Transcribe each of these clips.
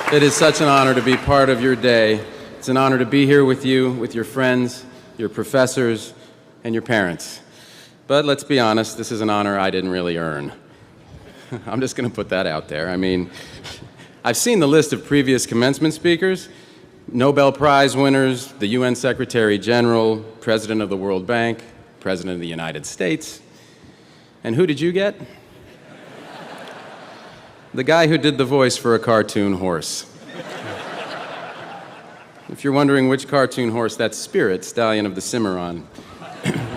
It is such an honor to be part of your day. It's an honor to be here with you, with your friends, your professors, and your parents. But let's be honest, this is an honor I didn't really earn. I'm just going to put that out there. I mean, I've seen the list of previous commencement speakers, Nobel Prize winners, the UN Secretary General, President of the World Bank, President of the United States. And who did you get? The guy who did the voice for a cartoon horse. If you're wondering which cartoon horse, that's Spirit, Stallion of the Cimarron,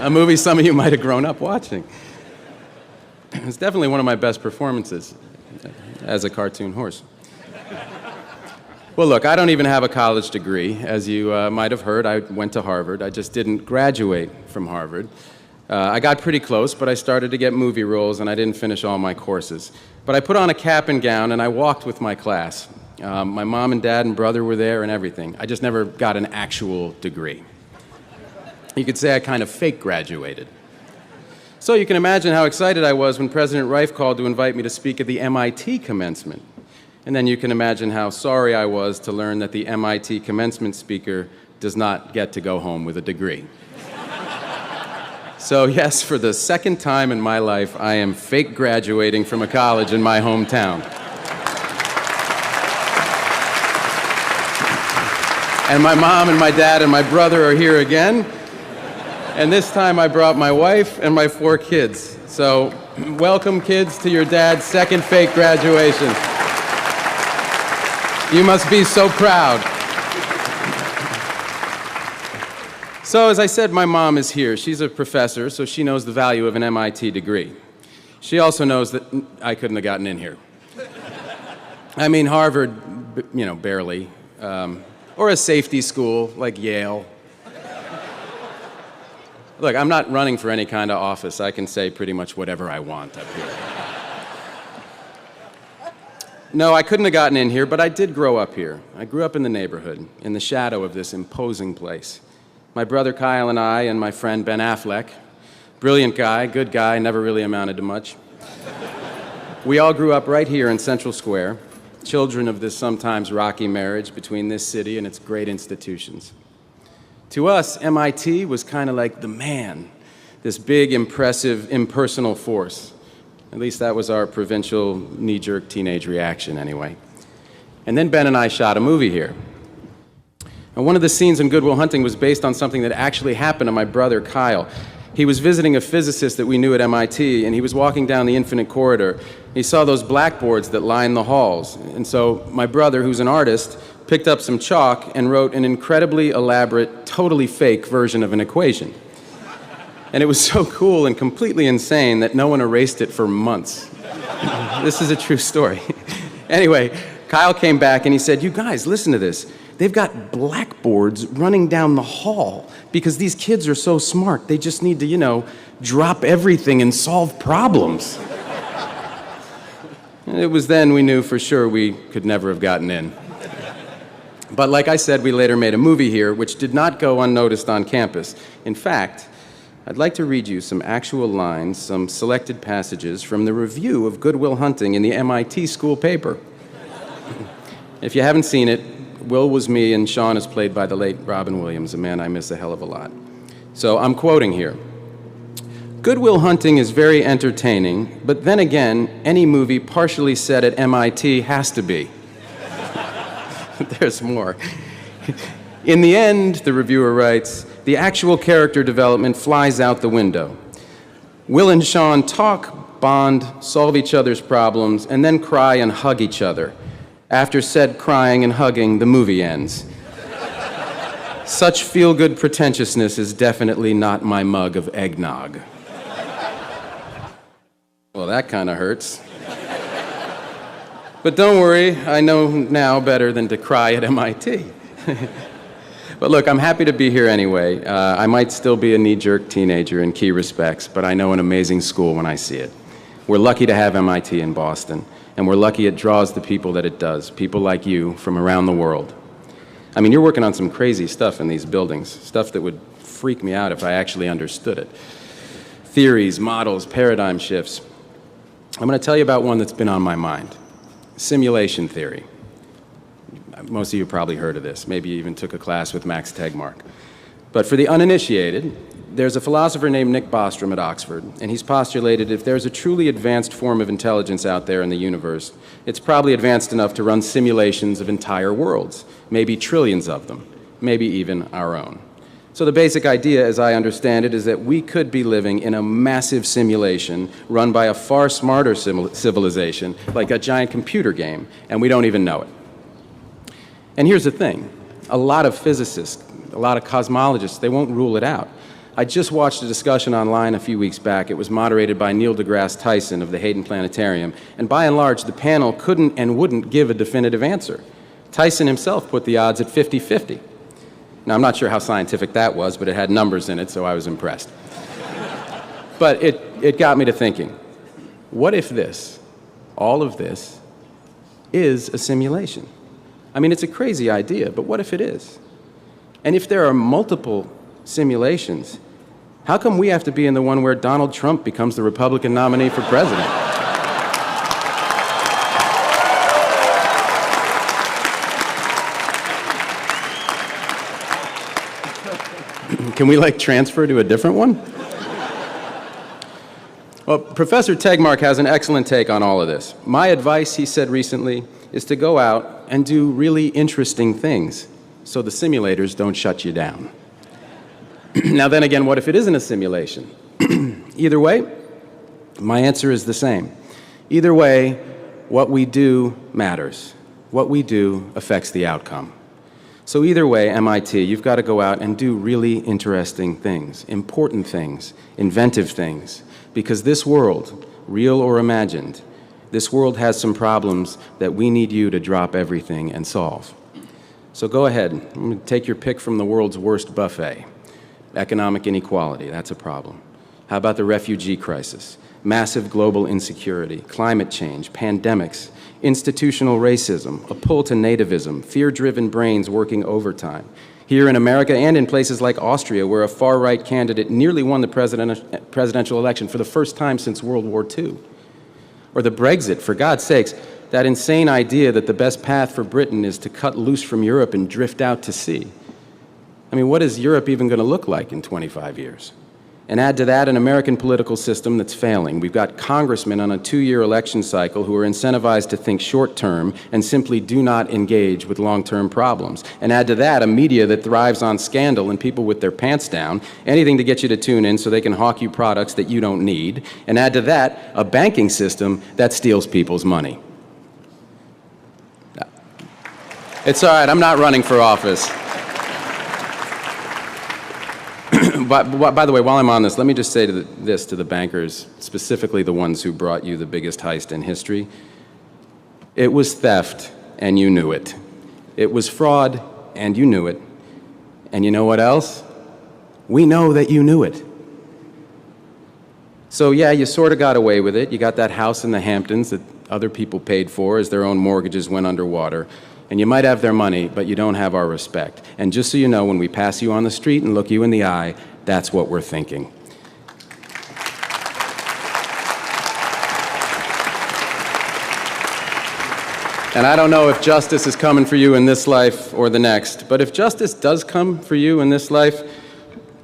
a movie some of you might have grown up watching. It's definitely one of my best performances as a cartoon horse. Well, look, I don't even have a college degree. As you might have heard, I went to Harvard. I just didn't graduate from Harvard. I got pretty close, but I started to get movie roles, and I didn't finish all my courses. But I put on a cap and gown, and I walked with my class. My mom and dad and brother were there and everything. I just never got an actual degree. You could say I kind of fake graduated. So you can imagine how excited I was when President Reif called to invite me to speak at the MIT commencement. And then you can imagine how sorry I was to learn that the MIT commencement speaker does not get to go home with a degree. So yes, for the second time in my life, I am fake graduating from a college in my hometown. And my mom and my dad and my brother are here again. And this time I brought my wife and my 4 kids. So welcome, kids, to your dad's second fake graduation. You must be so proud. So as I said, my mom is here. She's a professor, so she knows the value of an MIT degree. She also knows that I couldn't have gotten in here. I mean, Harvard, you know, barely. Or a safety school like Yale. Look, I'm not running for any kind of office. I can say pretty much whatever I want up here. No, I couldn't have gotten in here, but I did grow up here. I grew up in the neighborhood, in the shadow of this imposing place. My brother Kyle and I and my friend Ben Affleck, brilliant guy, good guy, never really amounted to much. We all grew up right here in Central Square, children of this sometimes rocky marriage between this city and its great institutions. To us, MIT was kind of like the man, this big, impressive, impersonal force. At least that was our provincial, knee-jerk teenage reaction, anyway. And then Ben and I shot a movie here. And one of the scenes in Good Will Hunting was based on something that actually happened to my brother, Kyle. He was visiting a physicist that we knew at MIT, and he was walking down the infinite corridor. He saw those blackboards that line the halls. And so my brother, who's an artist, picked up some chalk and wrote an incredibly elaborate, totally fake version of an equation. And it was so cool and completely insane that no one erased it for months. This is a true story. Anyway, Kyle came back and he said, "You guys, listen to this. They've got blackboards running down the hall because these kids are so smart. They just need to, you know, drop everything and solve problems." And it was then we knew for sure we could never have gotten in. But like I said, we later made a movie here which did not go unnoticed on campus. In fact, I'd like to read you some actual lines, some selected passages from the review of Good Will Hunting in the MIT school paper. If you haven't seen it, Will was me and Sean is played by the late Robin Williams, a man I miss a hell of a lot. So I'm quoting here. "Good Will Hunting is very entertaining, but then again, any movie partially set at MIT has to be." There's more. "In the end," the reviewer writes, "the actual character development flies out the window. Will and Sean talk, bond, solve each other's problems, and then cry and hug each other. After said crying and hugging, the movie ends. Such feel-good pretentiousness is definitely not my mug of eggnog." Well, that kind of hurts. But don't worry, I know now better than to cry at MIT. But look, I'm happy to be here anyway. I might still be a knee-jerk teenager in key respects, but I know an amazing school when I see it. We're lucky to have MIT in Boston, and we're lucky it draws the people that it does, people like you from around the world. I mean, you're working on some crazy stuff in these buildings, stuff that would freak me out if I actually understood it. Theories, models, paradigm shifts. I'm going to tell you about one that's been on my mind. Simulation theory. Most of you probably heard of this. Maybe you even took a class with Max Tegmark. But for the uninitiated, there's a philosopher named Nick Bostrom at Oxford, and he's postulated if there's a truly advanced form of intelligence out there in the universe, it's probably advanced enough to run simulations of entire worlds, maybe trillions of them, maybe even our own. So the basic idea, as I understand it, is that we could be living in a massive simulation run by a far smarter civilization, like a giant computer game, and we don't even know it. And here's the thing. A lot of physicists, a lot of cosmologists, they won't rule it out. I just watched a discussion online a few weeks back. It was moderated by Neil deGrasse Tyson of the Hayden Planetarium, and by and large, the panel couldn't and wouldn't give a definitive answer. Tyson himself put the odds at 50-50. Now, I'm not sure how scientific that was, but it had numbers in it, so I was impressed. But it got me to thinking, what if this, all of this, is a simulation? I mean, it's a crazy idea, but what if it is? And if there are multiple simulations, how come we have to be in the one where Donald Trump becomes the Republican nominee for president? Can we, transfer to a different one? Well, Professor Tegmark has an excellent take on all of this. My advice, he said recently, is to go out and do really interesting things so the simulators don't shut you down. Now then again, what if it isn't a simulation? Either way, my answer is the same. Either way, what we do matters. What we do affects the outcome. So either way, MIT, you've got to go out and do really interesting things, important things, inventive things, because this world, real or imagined, this world has some problems that we need you to drop everything and solve. So go ahead, take your pick from the world's worst buffet. Economic inequality, that's a problem. How about the refugee crisis? Massive global insecurity, climate change, pandemics, institutional racism, a pull to nativism, fear-driven brains working overtime. Here in America and in places like Austria, where a far-right candidate nearly won the presidential election for the first time since World War II. Or the Brexit, for God's sakes, that insane idea that the best path for Britain is to cut loose from Europe and drift out to sea. I mean, what is Europe even going to look like in 25 years? And add to that an American political system that's failing. We've got congressmen on a 2-year election cycle who are incentivized to think short-term and simply do not engage with long-term problems. And add to that a media that thrives on scandal and people with their pants down, anything to get you to tune in so they can hawk you products that you don't need. And add to that a banking system that steals people's money. It's all right, I'm not running for office. By the way, while I'm on this, let me just say this to the bankers, specifically the ones who brought you the biggest heist in history. It was theft, and you knew it. It was fraud, and you knew it. And you know what else? We know that you knew it. So yeah, you sort of got away with it. You got that house in the Hamptons that other people paid for as their own mortgages went underwater. And you might have their money, but you don't have our respect. And just so you know, when we pass you on the street and look you in the eye, that's what we're thinking. And I don't know if justice is coming for you in this life or the next, but if justice does come for you in this life,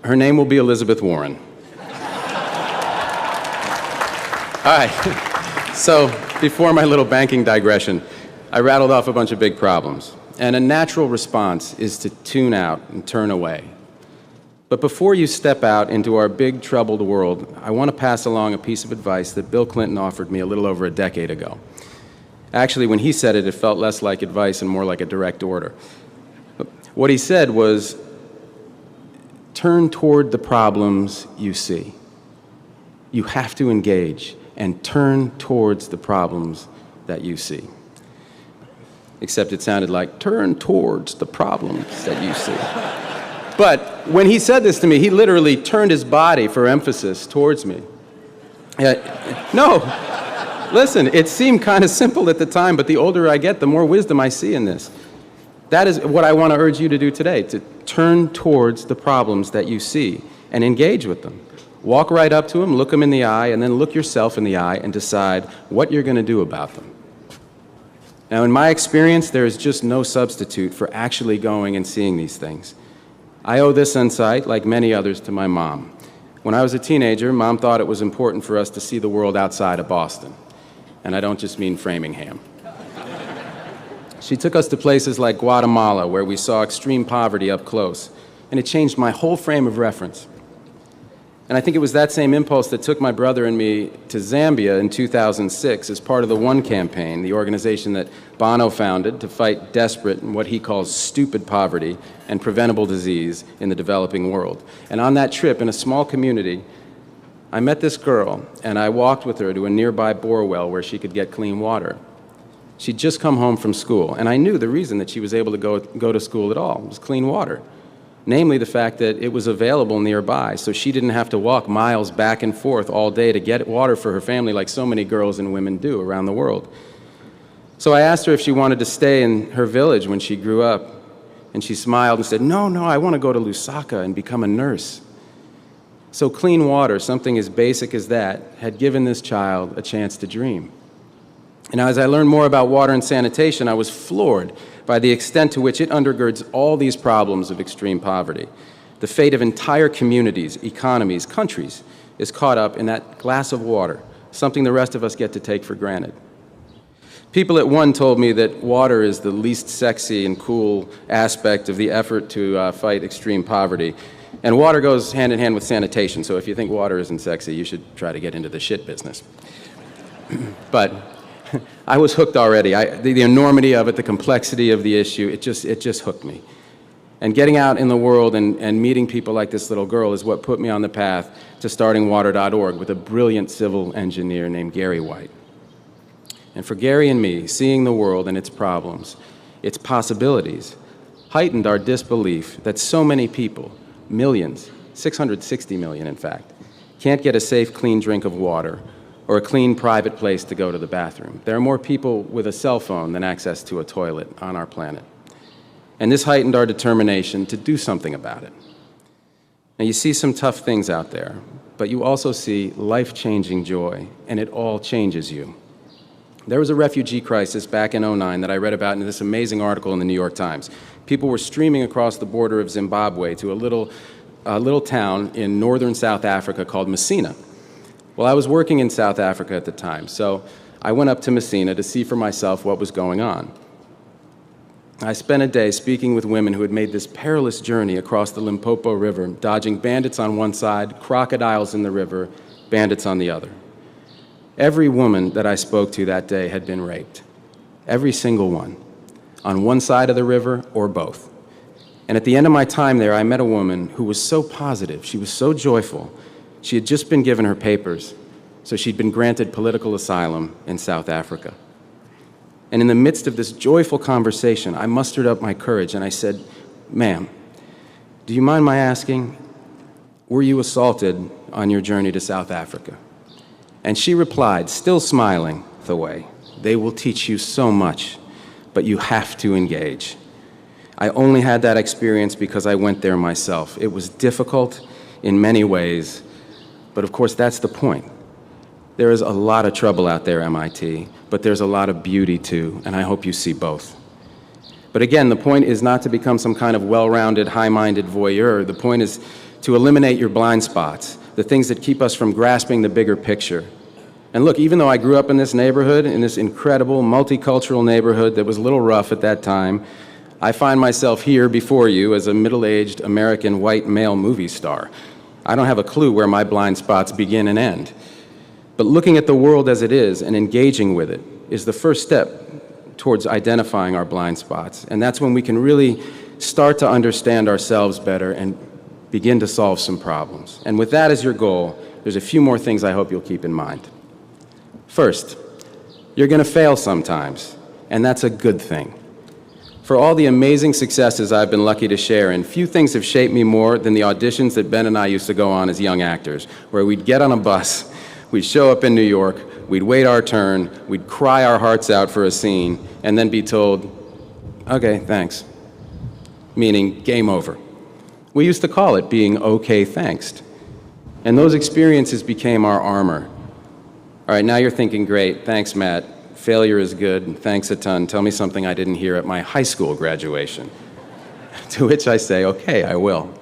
her name will be Elizabeth Warren. All right, so before my little banking digression, I rattled off a bunch of big problems, and a natural response is to tune out and turn away. But before you step out into our big troubled world, I want to pass along a piece of advice that Bill Clinton offered me a little over a decade ago. Actually, when he said it, it felt less like advice and more like a direct order. What he said was, turn toward the problems you see. You have to engage and turn towards the problems that you see. Except it sounded like, turn towards the problems that you see. But when he said this to me, he literally turned his body for emphasis towards me. No, listen, it seemed kind of simple at the time, but the older I get, the more wisdom I see in this. That is what I want to urge you to do today, to turn towards the problems that you see and engage with them. Walk right up to them, look them in the eye, and then look yourself in the eye and decide what you're going to do about them. Now, in my experience, there is just no substitute for actually going and seeing these things. I owe this insight, like many others, to my mom. When I was a teenager, Mom thought it was important for us to see the world outside of Boston. And I don't just mean Framingham. She took us to places like Guatemala, where we saw extreme poverty up close, and it changed my whole frame of reference. And I think it was that same impulse that took my brother and me to Zambia in 2006 as part of the One campaign, the organization that Bono founded to fight desperate and what he calls stupid poverty and preventable disease in the developing world. And on that trip, in a small community, I met this girl, and I walked with her to a nearby bore well where she could get clean water. She'd just come home from school, and I knew the reason that she was able to go to school at all was clean water. Namely, the fact that it was available nearby, so she didn't have to walk miles back and forth all day to get water for her family like so many girls and women do around the world. So I asked her if she wanted to stay in her village when she grew up, and she smiled and said, no, I want to go to Lusaka and become a nurse. So clean water, something as basic as that, had given this child a chance to dream. And as I learned more about water and sanitation, I was floored by the extent to which it undergirds all these problems of extreme poverty. The fate of entire communities, economies, countries is caught up in that glass of water, something the rest of us get to take for granted. People at One told me that water is the least sexy and cool aspect of the effort to fight extreme poverty. And water goes hand in hand with sanitation, so if you think water isn't sexy, you should try to get into the shit business. But I was hooked already. The enormity of it, the complexity of the issue, it just hooked me. And getting out in the world and meeting people like this little girl is what put me on the path to starting water.org with a brilliant civil engineer named Gary White. And for Gary and me, seeing the world and its problems, its possibilities, heightened our disbelief that so many people, millions, 660 million in fact, can't get a safe, clean drink of water or a clean private place to go to the bathroom. There are more people with a cell phone than access to a toilet on our planet. And this heightened our determination to do something about it. Now, you see some tough things out there, but you also see life-changing joy, and it all changes you. There was a refugee crisis back in '09 that I read about in this amazing article in the New York Times. People were streaming across the border of Zimbabwe to a little town in northern South Africa called Messina. Well, I was working in South Africa at the time, so I went up to Messina to see for myself what was going on. I spent a day speaking with women who had made this perilous journey across the Limpopo River, dodging bandits on one side, crocodiles in the river, bandits on the other. Every woman that I spoke to that day had been raped. Every single one, on one side of the river or both. And at the end of my time there, I met a woman who was so positive, she was so joyful. She had just been given her papers, so she'd been granted political asylum in South Africa. And in the midst of this joyful conversation, I mustered up my courage and I said, "Ma'am, do you mind my asking, were you assaulted on your journey to South Africa?" And she replied, still smiling the way, "They will teach you so much, but you have to engage." I only had that experience because I went there myself. It was difficult in many ways, but of course that's the point. There is a lot of trouble out there, MIT, but there's a lot of beauty too, and I hope you see both. But again, the point is not to become some kind of well-rounded, high-minded voyeur. The point is to eliminate your blind spots, the things that keep us from grasping the bigger picture. And look, even though I grew up in this neighborhood, in this incredible multicultural neighborhood that was a little rough at that time, I find myself here before you as a middle-aged American white male movie star. I don't have a clue where my blind spots begin and end. But looking at the world as it is and engaging with it is the first step towards identifying our blind spots. And that's when we can really start to understand ourselves better and begin to solve some problems. And with that as your goal, there's a few more things I hope you'll keep in mind. First, you're going to fail sometimes, and that's a good thing. For all the amazing successes I've been lucky to share in, few things have shaped me more than the auditions that Ben and I used to go on as young actors, where we'd get on a bus, we'd show up in New York, we'd wait our turn, we'd cry our hearts out for a scene, and then be told, "Okay, thanks," meaning game over. We used to call it being okay, thanks. And those experiences became our armor. All right, now you're thinking, great, thanks, Matt. Failure is good. Thanks a ton. Tell me something I didn't hear at my high school graduation. To which I say, okay, I will.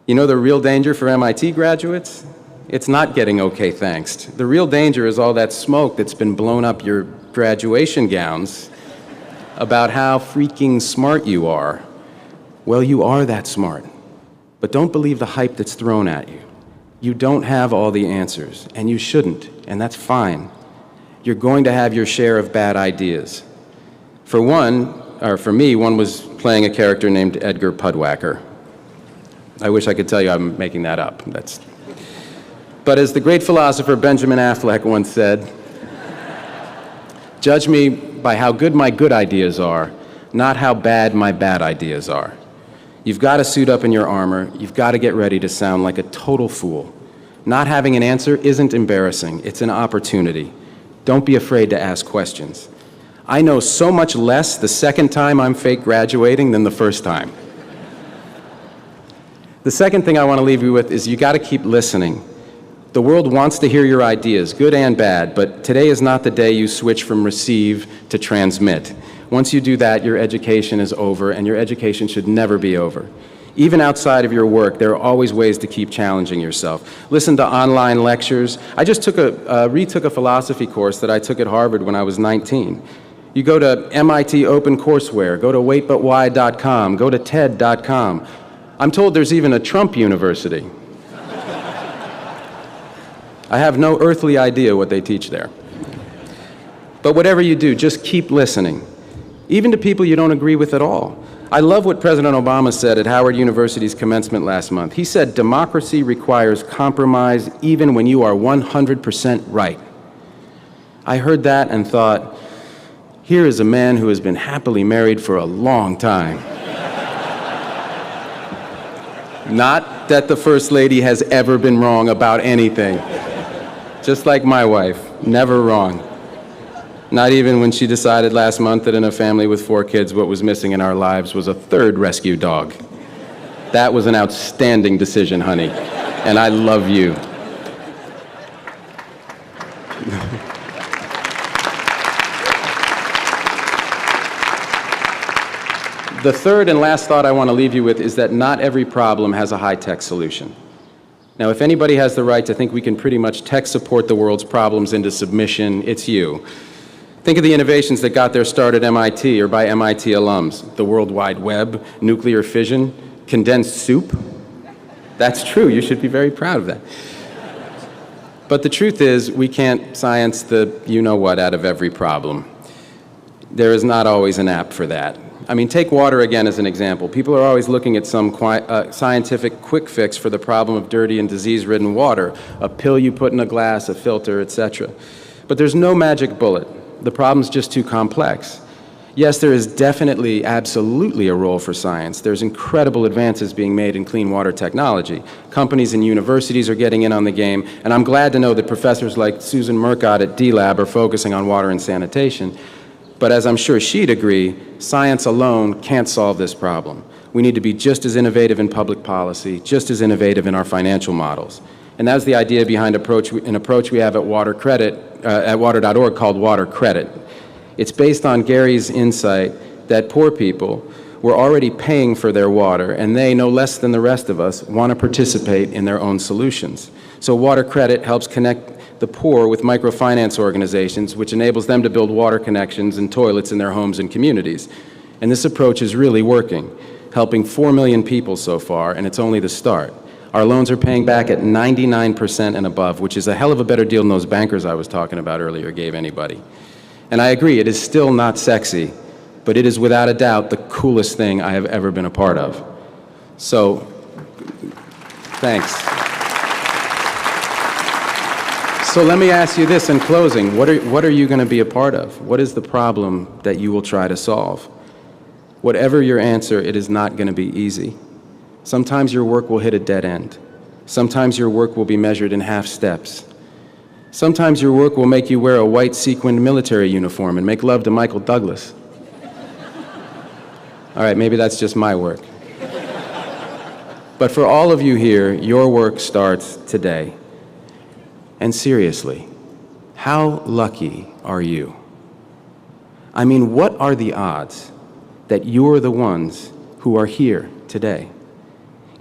You know the real danger for MIT graduates? It's not getting okay thanks. The real danger is all that smoke that's been blown up your graduation gowns about how freaking smart you are. Well, you are that smart. But don't believe the hype that's thrown at you. You don't have all the answers, and you shouldn't, and that's fine. You're going to have your share of bad ideas. For me, one was playing a character named Edgar Pudwacker. I wish I could tell you I'm making that up. But as the great philosopher Benjamin Affleck once said, judge me by how good my good ideas are, not how bad my bad ideas are. You've got to suit up in your armor. You've got to get ready to sound like a total fool. Not having an answer isn't embarrassing. It's an opportunity. Don't be afraid to ask questions. I know so much less the second time I'm fake graduating than the first time. The second thing I want to leave you with is you got to keep listening. The world wants to hear your ideas, good and bad, but today is not the day you switch from receive to transmit. Once you do that, your education is over, and your education should never be over. Even outside of your work, there are always ways to keep challenging yourself. Listen to online lectures. I just retook a philosophy course that I took at Harvard when I was 19. You go to MIT OpenCourseWare, go to waitbutwhy.com, go to TED.com. I'm told there's even a Trump University. I have no earthly idea what they teach there. But whatever you do, just keep listening, even to people you don't agree with at all. I love what President Obama said at Howard University's commencement last month. He said, democracy requires compromise even when you are 100% right. I heard that and thought, here is a man who has been happily married for a long time. Not that the First Lady has ever been wrong about anything. Just like my wife, never wrong. Not even when she decided last month that in a family with 4 kids, what was missing in our lives was a 3rd rescue dog. That was an outstanding decision, honey, and I love you. The third and last thought I want to leave you with is that not every problem has a high-tech solution. Now, if anybody has the right to think we can pretty much tech support the world's problems into submission, it's you. Think of the innovations that got their start at MIT or by MIT alums. The World Wide Web, nuclear fission, condensed soup. That's true, you should be very proud of that. But the truth is, we can't science the you-know-what out of every problem. There is not always an app for that. I mean, take water again as an example. People are always looking at some scientific quick fix for the problem of dirty and disease-ridden water, a pill you put in a glass, a filter, etc. But there's no magic bullet. The problem's just too complex. Yes, there is definitely, absolutely a role for science. There's incredible advances being made in clean water technology. Companies and universities are getting in on the game, and I'm glad to know that professors like Susan Murcott at D-Lab are focusing on water and sanitation. But as I'm sure she'd agree, science alone can't solve this problem. We need to be just as innovative in public policy, just as innovative in our financial models. And that's the idea behind an approach we have at water.org called Water Credit. It's based on Gary's insight that poor people were already paying for their water, and they, no less than the rest of us, want to participate in their own solutions. So Water Credit helps connect the poor with microfinance organizations, which enables them to build water connections and toilets in their homes and communities. And this approach is really working, helping 4 million people so far, and it's only the start. Our loans are paying back at 99% and above, which is a hell of a better deal than those bankers I was talking about earlier gave anybody. And I agree, it is still not sexy, but it is without a doubt the coolest thing I have ever been a part of. So, thanks. So let me ask you this in closing. What are you going to be a part of? What is the problem that you will try to solve? Whatever your answer, it is not going to be easy. Sometimes your work will hit a dead end. Sometimes your work will be measured in half steps. Sometimes your work will make you wear a white sequined military uniform and make love to Michael Douglas. All right, maybe that's just my work. But for all of you here, your work starts today. And seriously, How lucky are you? I mean, what are the odds that you're the ones who are here today?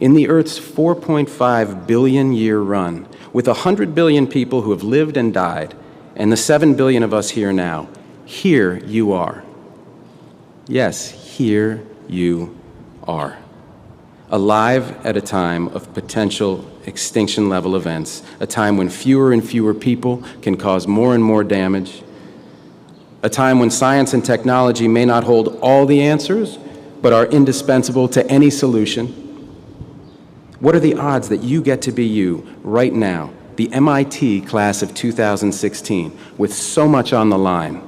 In the Earth's 4.5 billion year run, with 100 billion people who have lived and died, and the 7 billion of us here now, here you are. Yes, here you are. Alive at a time of potential extinction-level events, a time when fewer and fewer people can cause more and more damage, a time when science and technology may not hold all the answers, but are indispensable to any solution. What are the odds that you get to be you right now, the MIT class of 2016, with so much on the line?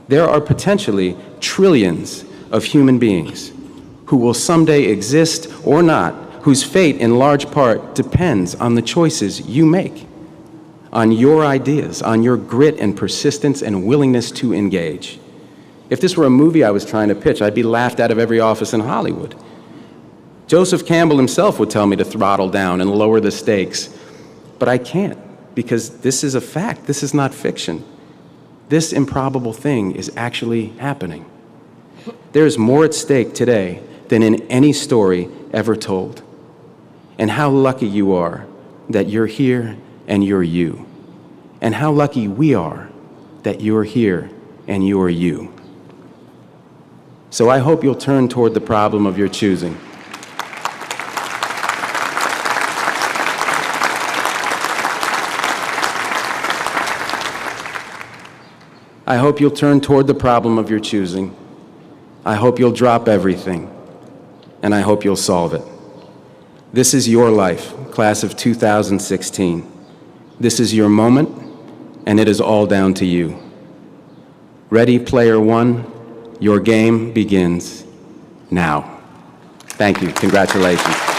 There are potentially trillions of human beings who will someday exist or not, whose fate in large part depends on the choices you make, on your ideas, on your grit and persistence and willingness to engage. If this were a movie I was trying to pitch, I'd be laughed out of every office in Hollywood. Joseph Campbell himself would tell me to throttle down and lower the stakes, but I can't, because this is a fact. This is not fiction. This improbable thing is actually happening. There's more at stake today than in any story ever told. And how lucky you are that you're here and you're you. And how lucky we are that you're here and you're you. So I hope you'll turn toward the problem of your choosing. I hope you'll turn toward the problem of your choosing. I hope you'll drop everything, and I hope you'll solve it. This is your life, class of 2016. This is your moment, and it is all down to you. Ready, player one, your game begins now. Thank you. Congratulations.